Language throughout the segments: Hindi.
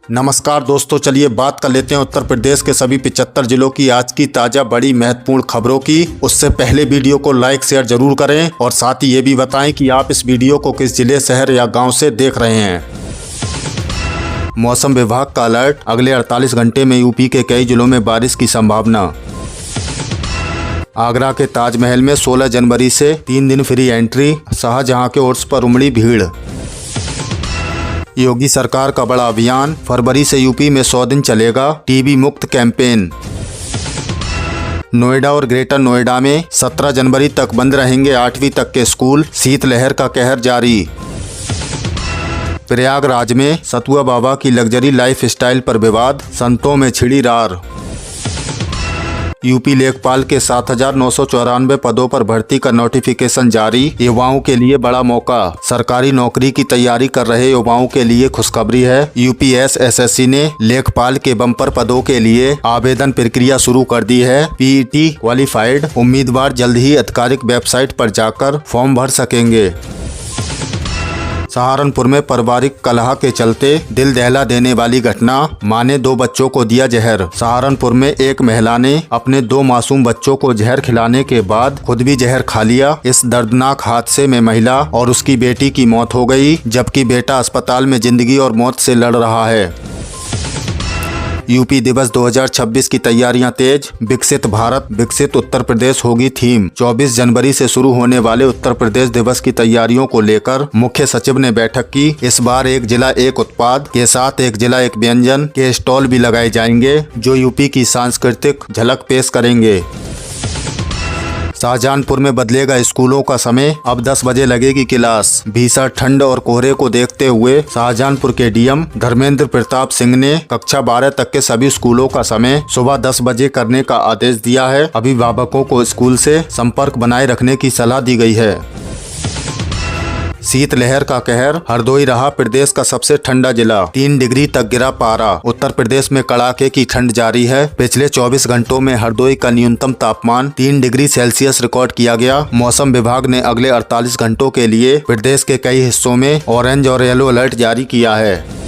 नमस्कार दोस्तों, चलिए बात कर लेते हैं उत्तर प्रदेश के सभी 75 जिलों की आज की ताज़ा बड़ी महत्वपूर्ण खबरों की। उससे पहले वीडियो को लाइक शेयर जरूर करें और साथ ही ये भी बताएं कि आप इस वीडियो को किस जिले, शहर या गांव से देख रहे हैं। मौसम विभाग का अलर्ट, अगले 48 घंटे में यूपी के कई जिलों में बारिश की संभावना। आगरा के ताजमहल में 16 जनवरी से 3 दिन फ्री एंट्री, शाहजहां के उर्स पर उमड़ी भीड़। योगी सरकार का बड़ा अभियान, फरवरी से यूपी में 100 दिन चलेगा टीबी मुक्त कैंपेन। नोएडा और ग्रेटर नोएडा में 17 जनवरी तक बंद रहेंगे 8वीं तक के स्कूल, शीतलहर का कहर जारी। प्रयागराज में सतुआ बाबा की लग्जरी लाइफ स्टाइल पर विवाद, संतों में छिड़ी रार। यूपी लेखपाल के 7,994 पदों पर भर्ती का नोटिफिकेशन जारी, युवाओं के लिए बड़ा मौका। सरकारी नौकरी की तैयारी कर रहे युवाओं के लिए खुशखबरी है। यूपीएसएससी ने लेखपाल के बम्पर पदों के लिए आवेदन प्रक्रिया शुरू कर दी है। पीईटी क्वालिफाइड उम्मीदवार जल्द ही आधिकारिक वेबसाइट पर जाकर फॉर्म भर सकेंगे। सहारनपुर में पारिवारिक कलह के चलते दिल दहला देने वाली घटना, मां ने 2 बच्चों को दिया जहर। सहारनपुर में एक महिला ने अपने 2 मासूम बच्चों को जहर खिलाने के बाद खुद भी जहर खा लिया। इस दर्दनाक हादसे में महिला और उसकी बेटी की मौत हो गई, जबकि बेटा अस्पताल में जिंदगी और मौत से लड़ रहा है। यूपी दिवस 2026 की तैयारियां तेज, विकसित भारत विकसित उत्तर प्रदेश होगी थीम। 24 जनवरी से शुरू होने वाले उत्तर प्रदेश दिवस की तैयारियों को लेकर मुख्य सचिव ने बैठक की। इस बार एक जिला एक उत्पाद के साथ एक जिला एक व्यंजन के स्टॉल भी लगाए जाएंगे, जो यूपी की सांस्कृतिक झलक पेश करेंगे। शाहजहांपुर में बदलेगा स्कूलों का समय, अब 10 बजे लगेगी क्लास। भीषण ठंड और कोहरे को देखते हुए शाहजहांपुर के डीएम धर्मेंद्र प्रताप सिंह ने कक्षा 12 तक के सभी स्कूलों का समय सुबह 10 बजे करने का आदेश दिया है। अभिभावकों को स्कूल से संपर्क बनाए रखने की सलाह दी गई है। शीतलहर का कहर, हरदोई रहा प्रदेश का सबसे ठंडा जिला, 3 डिग्री तक गिरा पारा। उत्तर प्रदेश में कड़ाके की ठंड जारी है। पिछले 24 घंटों में हरदोई का न्यूनतम तापमान 3 डिग्री सेल्सियस रिकॉर्ड किया गया। मौसम विभाग ने अगले 48 घंटों के लिए प्रदेश के कई हिस्सों में ऑरेंज और येलो अलर्ट जारी किया है।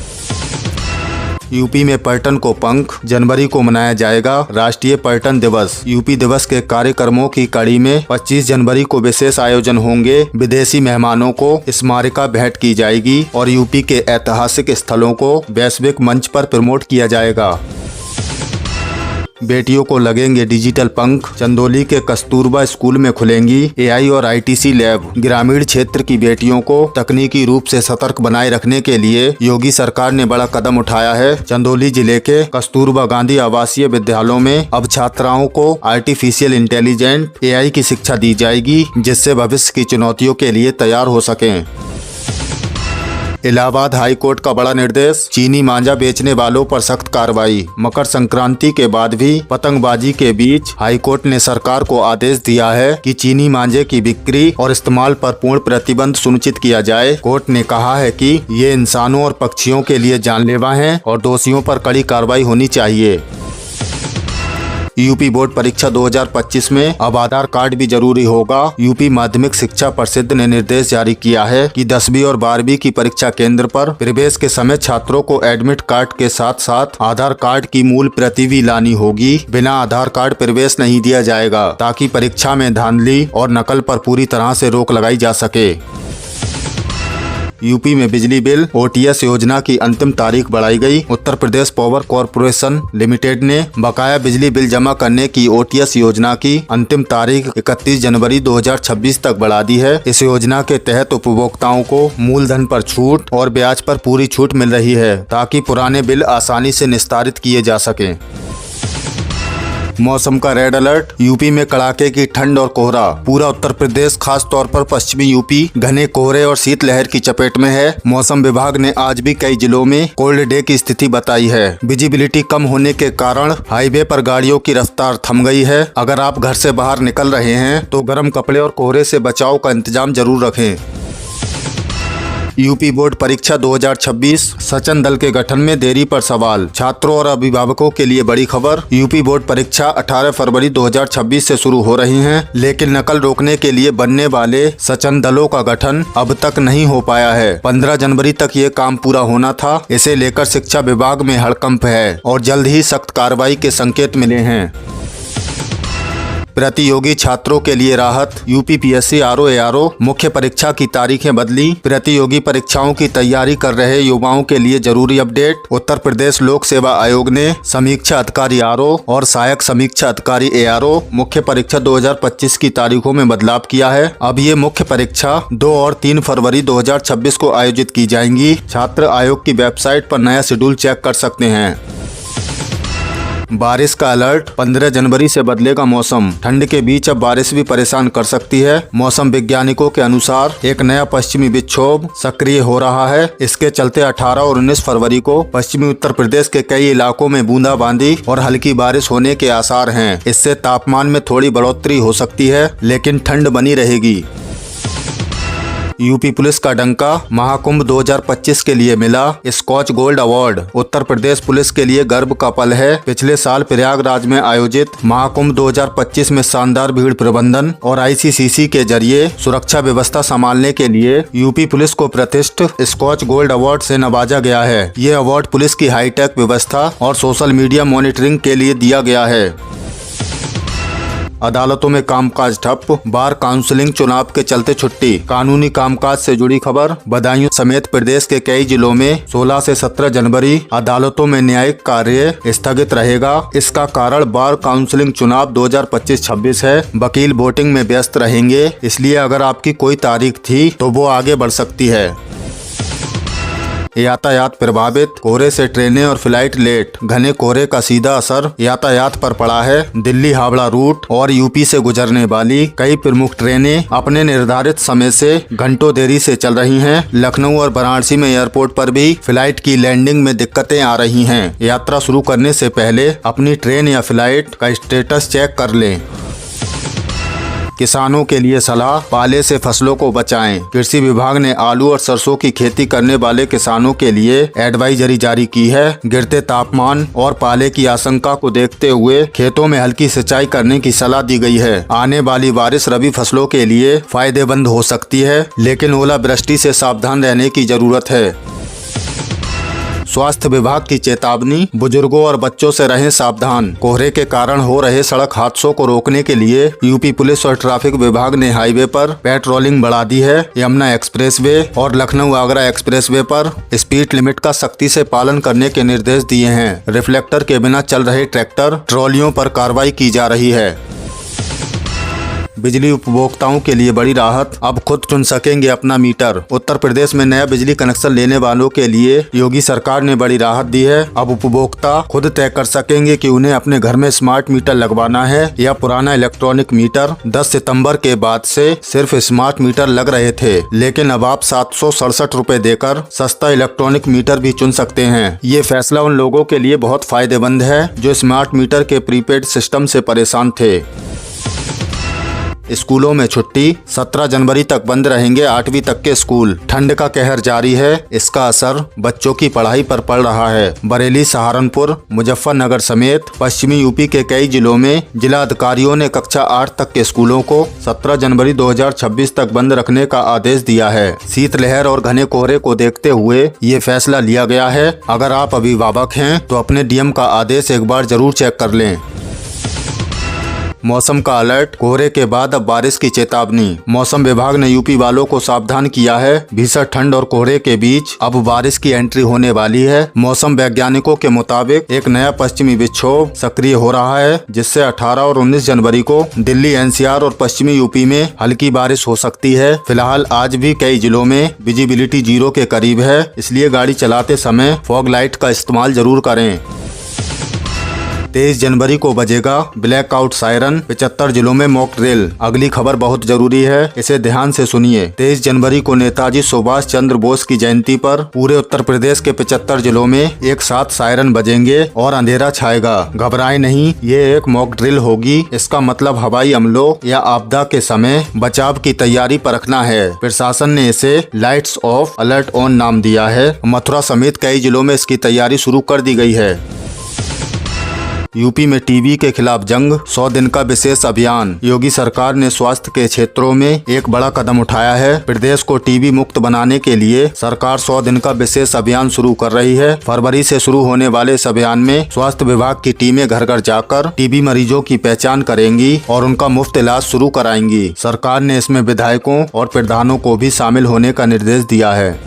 यूपी में पर्यटन को पंख, जनवरी को मनाया जाएगा राष्ट्रीय पर्यटन दिवस। यूपी दिवस के कार्यक्रमों की कड़ी में 25 जनवरी को विशेष आयोजन होंगे। विदेशी मेहमानों को स्मारिका भेंट की जाएगी और यूपी के ऐतिहासिक स्थलों को वैश्विक मंच पर प्रमोट किया जाएगा। बेटियों को लगेंगे डिजिटल पंख, चंदौली के कस्तूरबा स्कूल में खुलेंगी एआई और आईटीसी लैब। ग्रामीण क्षेत्र की बेटियों को तकनीकी रूप से सतर्क बनाए रखने के लिए योगी सरकार ने बड़ा कदम उठाया है। चंदौली जिले के कस्तूरबा गांधी आवासीय विद्यालयों में अब छात्राओं को आर्टिफिशियल इंटेलिजेंट एआई की शिक्षा दी जाएगी, जिससे भविष्य की चुनौतियों के लिए तैयार हो सकें। इलाहाबाद हाई कोर्ट का बड़ा निर्देश, चीनी मांझा बेचने वालों पर सख्त कार्रवाई। मकर संक्रांति के बाद भी पतंगबाजी के बीच हाई कोर्ट ने सरकार को आदेश दिया है कि चीनी मांझे की बिक्री और इस्तेमाल पर पूर्ण प्रतिबंध सुनिश्चित किया जाए। कोर्ट ने कहा है कि ये इंसानों और पक्षियों के लिए जानलेवा हैं और दोषियों पर कड़ी कार्रवाई होनी चाहिए। यूपी बोर्ड परीक्षा 2025 में अब आधार कार्ड भी जरूरी होगा। यूपी माध्यमिक शिक्षा परिषद ने निर्देश जारी किया है कि 10वीं और 12वीं की परीक्षा केंद्र पर प्रवेश के समय छात्रों को एडमिट कार्ड के साथ साथ आधार कार्ड की मूल प्रति भी लानी होगी। बिना आधार कार्ड प्रवेश नहीं दिया जाएगा, ताकि परीक्षा में धांधली और नकल पर पूरी तरह से रोक लगाई जा सके। यूपी में बिजली बिल ओटीएस योजना की अंतिम तारीख बढ़ाई गई। Uttar Pradesh power corporation limited ने बकाया बिजली बिल जमा करने की ओटीएस योजना की अंतिम तारीख 31 जनवरी 2026 तक बढ़ा दी है। इस योजना के तहत उपभोक्ताओं को मूलधन पर छूट और ब्याज पर पूरी छूट मिल रही है, ताकि पुराने बिल आसानी से निस्तारित किए जा सकें। मौसम का रेड अलर्ट, यूपी में कड़ाके की ठंड और कोहरा। पूरा उत्तर प्रदेश खास तौर पर पश्चिमी यूपी घने कोहरे और शीतलहर की चपेट में है। मौसम विभाग ने आज भी कई जिलों में कोल्ड डे की स्थिति बताई है। विजिबिलिटी कम होने के कारण हाईवे पर गाड़ियों की रफ्तार थम गई है। अगर आप घर से बाहर निकल रहे हैं तो गर्म कपड़े और कोहरे से बचाव का इंतजाम जरूर रखें। यूपी बोर्ड परीक्षा 2026 सचन दल के गठन में देरी पर सवाल। छात्रों और अभिभावकों के लिए बड़ी खबर। यूपी बोर्ड परीक्षा 18 फरवरी 2026 से शुरू हो रही हैं, लेकिन नकल रोकने के लिए बनने वाले सचन दलों का गठन अब तक नहीं हो पाया है। 15 जनवरी तक ये काम पूरा होना था। इसे लेकर शिक्षा विभाग में हड़कंप है और जल्द ही सख्त कार्रवाई के संकेत मिले हैं। प्रतियोगी छात्रों के लिए राहत। यूपीपीएससी आरओ मुख्य परीक्षा की तारीखें बदली। प्रतियोगी परीक्षाओं की तैयारी कर रहे युवाओं के लिए जरूरी अपडेट। उत्तर प्रदेश लोक सेवा आयोग ने समीक्षा अधिकारी आरओ और सहायक समीक्षा अधिकारी एआरओ मुख्य परीक्षा 2025 की तारीखों में बदलाव किया है। अब ये मुख्य परीक्षा 2 और 3 फरवरी 2026 को आयोजित की जाएंगी। छात्र आयोग की वेबसाइट पर नया शेड्यूल चेक कर सकते हैं। बारिश का अलर्ट। 15 जनवरी से बदलेगा मौसम। ठंड के बीच अब बारिश भी परेशान कर सकती है। मौसम वैज्ञानिकों के अनुसार एक नया पश्चिमी विक्षोभ सक्रिय हो रहा है। इसके चलते 18 और 19 फरवरी को पश्चिमी उत्तर प्रदेश के कई इलाकों में बूंदाबांदी और हल्की बारिश होने के आसार हैं। इससे तापमान में थोड़ी बढ़ोतरी हो सकती है, लेकिन ठंड बनी रहेगी। यूपी पुलिस का डंका। महाकुंभ 2025 के लिए मिला scotch gold award. Uttar Pradesh police के लिए गर्व का पल है। पिछले साल प्रयागराज में आयोजित महाकुंभ 2025 में शानदार भीड़ प्रबंधन और आईसीसीसी के जरिए सुरक्षा व्यवस्था संभालने के लिए यूपी पुलिस को प्रतिष्ठित स्कॉच गोल्ड अवार्ड से नवाजा गया है। ये अवार्ड पुलिस की हाईटेक व्यवस्था और सोशल मीडिया मॉनिटरिंग के लिए दिया गया है। अदालतों में कामकाज ठप। बार काउंसिलिंग चुनाव के चलते छुट्टी। कानूनी कामकाज से जुड़ी खबर। बदायूं समेत प्रदेश के कई जिलों में 16 से 17 जनवरी अदालतों में न्यायिक कार्य स्थगित रहेगा। इसका कारण बार काउंसिलिंग चुनाव 2025-26 है। वकील वोटिंग में व्यस्त रहेंगे, इसलिए अगर आपकी कोई तारीख थी तो वो आगे बढ़ सकती है। यातायात प्रभावित। कोहरे से ट्रेनें और फ्लाइट लेट। घने कोहरे का सीधा असर यातायात पर पड़ा है। दिल्ली हावड़ा रूट और यूपी से गुजरने वाली कई प्रमुख ट्रेनें अपने निर्धारित समय से घंटों देरी से चल रही हैं। लखनऊ और वाराणसी में एयरपोर्ट पर भी फ्लाइट की लैंडिंग में दिक्कतें आ रही हैं। यात्रा शुरू करने से पहले अपनी ट्रेन या फ्लाइट का स्टेटस चेक कर लें। किसानों के लिए सलाह। पाले से फसलों को बचाएं। कृषि विभाग ने आलू और सरसों की खेती करने वाले किसानों के लिए एडवाइजरी जारी की है। गिरते तापमान और पाले की आशंका को देखते हुए खेतों में हल्की सिंचाई करने की सलाह दी गई है। आने वाली बारिश रबी फसलों के लिए फायदेमंद हो सकती है, लेकिन ओलावृष्टि से सावधान रहने की जरूरत है। स्वास्थ्य विभाग की चेतावनी। बुजुर्गों और बच्चों से रहें सावधान। कोहरे के कारण हो रहे सड़क हादसों को रोकने के लिए यूपी पुलिस और ट्रैफिक विभाग ने हाईवे पर पेट्रोलिंग बढ़ा दी है। यमुना एक्सप्रेसवे और लखनऊ आगरा एक्सप्रेसवे पर स्पीड लिमिट का सख्ती से पालन करने के निर्देश दिए हैं। रिफ्लेक्टर के बिना चल रहे ट्रैक्टर ट्रॉलियों पर कार्रवाई की जा रही है। बिजली उपभोक्ताओं के लिए बड़ी राहत। अब खुद चुन सकेंगे अपना मीटर। उत्तर प्रदेश में नया बिजली कनेक्शन लेने वालों के लिए योगी सरकार ने बड़ी राहत दी है। अब उपभोक्ता खुद तय कर सकेंगे कि उन्हें अपने घर में स्मार्ट मीटर लगवाना है या पुराना इलेक्ट्रॉनिक मीटर। 10 सितंबर के बाद से सिर्फ स्मार्ट मीटर लग रहे थे, लेकिन अब आप 767 रुपए देकर सस्ता इलेक्ट्रॉनिक मीटर भी चुन सकते हैं। ये फैसला उन लोगों के लिए बहुत फायदेमंद है जो स्मार्ट मीटर के प्रीपेड सिस्टम से परेशान थे। स्कूलों में छुट्टी। 17 जनवरी तक बंद रहेंगे 8वीं तक के स्कूल। ठंड का कहर जारी है। इसका असर बच्चों की पढ़ाई पर पड़ रहा है। बरेली, सहारनपुर, मुजफ्फरनगर समेत पश्चिमी यूपी के कई जिलों में जिला अधिकारियों ने कक्षा 8 तक के स्कूलों को 17 जनवरी 2026 तक बंद रखने का आदेश दिया है। शीतलहर और घने कोहरे को देखते हुए ये फैसला लिया गया है। अगर आप अभिभावक हैं तो अपने डीएम का आदेश एक बार जरूर चेक कर लें। मौसम का अलर्ट। कोहरे के बाद अब बारिश की चेतावनी। मौसम विभाग ने यूपी वालों को सावधान किया है। भीषण ठंड और कोहरे के बीच अब बारिश की एंट्री होने वाली है। मौसम वैज्ञानिकों के मुताबिक एक नया पश्चिमी विक्षोभ सक्रिय हो रहा है, जिससे 18 और 19 जनवरी को दिल्ली, एनसीआर और पश्चिमी यूपी में हल्की बारिश हो सकती है। फिलहाल आज भी कई जिलों में विजिबिलिटी 0 के करीब है, इसलिए गाड़ी चलाते समय फॉग लाइट का इस्तेमाल जरूर करें। 23 जनवरी को बजेगा ब्लैकआउट सायरन, 75 जिलों में मॉक ड्रिल। अगली खबर बहुत जरूरी है, इसे ध्यान से सुनिए। 23 जनवरी को नेताजी सुभाष चंद्र बोस की जयंती पर पूरे उत्तर प्रदेश के 75 जिलों में एक साथ सायरन बजेंगे और अंधेरा छाएगा। घबराएं नहीं, ये एक मॉक ड्रिल होगी। इसका मतलब हवाई हमलों या आपदा के समय बचाव की तैयारी परखना है। प्रशासन ने इसे लाइट्स ऑफ अलर्ट ऑन नाम दिया है। मथुरा समेत कई जिलों में इसकी तैयारी शुरू कर दी गई है। यूपी में टीबी के खिलाफ जंग, 100 दिन का विशेष अभियान। योगी सरकार ने स्वास्थ्य के क्षेत्रों में एक बड़ा कदम उठाया है। प्रदेश को टीबी मुक्त बनाने के लिए सरकार 100 दिन का विशेष अभियान शुरू कर रही है। फरवरी से शुरू होने वाले इस अभियान में स्वास्थ्य विभाग की टीमें घर घर जाकर टीबी मरीजों की पहचान करेंगी और उनका मुफ्त इलाज शुरू कराएंगी। सरकार ने इसमें विधायकों और प्रधानों को भी शामिल होने का निर्देश दिया है।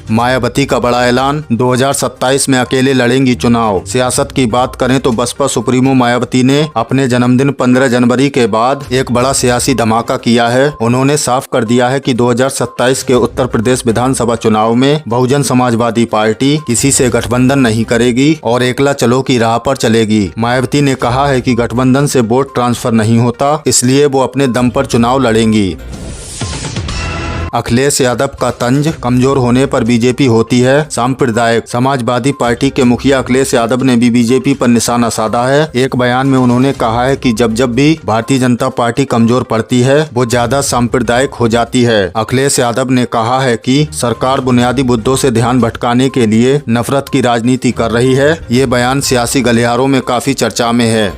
मायावती का बड़ा ऐलान, 2027 में अकेले लड़ेंगी चुनाव। सियासत की बात करें तो बसपा सुप्रीमो मायावती ने अपने जन्मदिन 15 जनवरी के बाद एक बड़ा सियासी धमाका किया है। उन्होंने साफ कर दिया है कि 2027 के उत्तर प्रदेश विधानसभा चुनाव में बहुजन समाजवादी पार्टी किसी से गठबंधन नहीं करेगी और एकला चलो की राह पर चलेगी। मायावती ने कहा है कि गठबंधन से वोट ट्रांसफर नहीं होता, इसलिए वो अपने दम पर चुनाव लड़ेंगी। अखिलेश यादव का तंज, कमजोर होने पर बीजेपी होती है सांप्रदायिक। समाजवादी पार्टी के मुखिया अखिलेश यादव ने भी बीजेपी पर निशाना साधा है। एक बयान में उन्होंने कहा है कि जब भी भारतीय जनता पार्टी कमजोर पड़ती है वो ज्यादा सांप्रदायिक हो जाती है। अखिलेश यादव ने कहा है कि सरकार बुनियादी मुद्दों से ध्यान भटकाने के लिए नफरत की राजनीति कर रही है। ये बयान सियासी गलियारों में काफी चर्चा में है।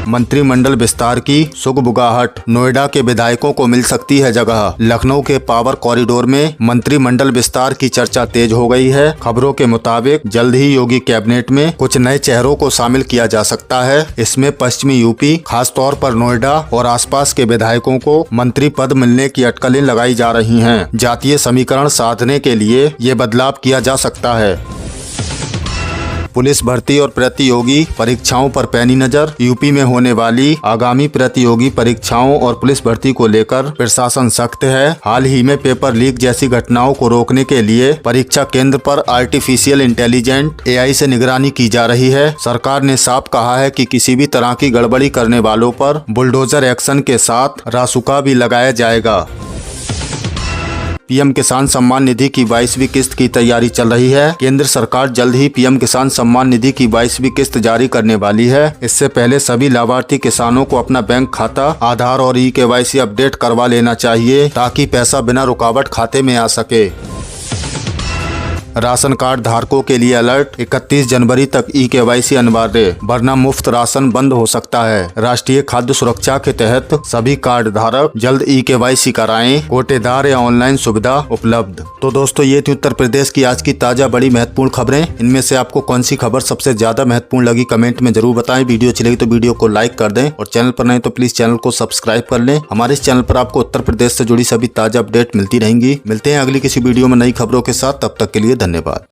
मंत्रिमंडल विस्तार की सुगबुगाहट, नोएडा के विधायकों को मिल सकती है जगह। लखनऊ के पावर कॉरिडोर में मंत्रिमंडल विस्तार की चर्चा तेज हो गई है। खबरों के मुताबिक जल्द ही योगी कैबिनेट में कुछ नए चेहरों को शामिल किया जा सकता है। इसमें पश्चिमी यूपी, खास तौर पर नोएडा और आसपास के विधायकों को मंत्री पद मिलने की अटकलें लगाई जा रही हैं। जातीय समीकरण साधने के लिए ये बदलाव किया जा सकता है। पुलिस भर्ती और प्रतियोगी परीक्षाओं पर पैनी नजर। यूपी में होने वाली आगामी प्रतियोगी परीक्षाओं और पुलिस भर्ती को लेकर प्रशासन सख्त है। हाल ही में पेपर लीक जैसी घटनाओं को रोकने के लिए परीक्षा केंद्र पर आर्टिफिशियल इंटेलिजेंट AI से निगरानी की जा रही है। सरकार ने साफ कहा है कि किसी भी तरह की गड़बड़ी करने वालों पर बुलडोजर एक्शन के साथ रासुका भी लगाया जाएगा। पीएम किसान सम्मान निधि की 22वीं किस्त की तैयारी चल रही है। केंद्र सरकार जल्द ही पीएम किसान सम्मान निधि की 22वीं किस्त जारी करने वाली है। इससे पहले सभी लाभार्थी किसानों को अपना बैंक खाता, आधार और eKYC अपडेट करवा लेना चाहिए ताकि पैसा बिना रुकावट खाते में आ सके। राशन कार्ड धारकों के लिए अलर्ट, 31 जनवरी तक eKYC अनिवार्य, वरना मुफ्त राशन बंद हो सकता है। राष्ट्रीय खाद्य सुरक्षा के तहत सभी कार्ड धारक जल्द eKYC कराएं। कोटेदार या ऑनलाइन सुविधा उपलब्ध। तो दोस्तों ये थी उत्तर प्रदेश की आज की ताजा बड़ी महत्वपूर्ण खबरें। इनमें से आपको कौन सी खबर सबसे ज्यादा महत्वपूर्ण लगी कमेंट में जरूर बताएं। वीडियो अच्छी लगी तो वीडियो को लाइक कर दें और चैनल पर नहीं तो प्लीज चैनल को सब्सक्राइब कर लें। हमारे इस चैनल पर आपको उत्तर प्रदेश से जुड़ी सभी ताजा अपडेट मिलती रहेंगी। मिलते हैं अगली किसी वीडियो में नई खबरों के साथ, तब तक के लिए धन्यवाद।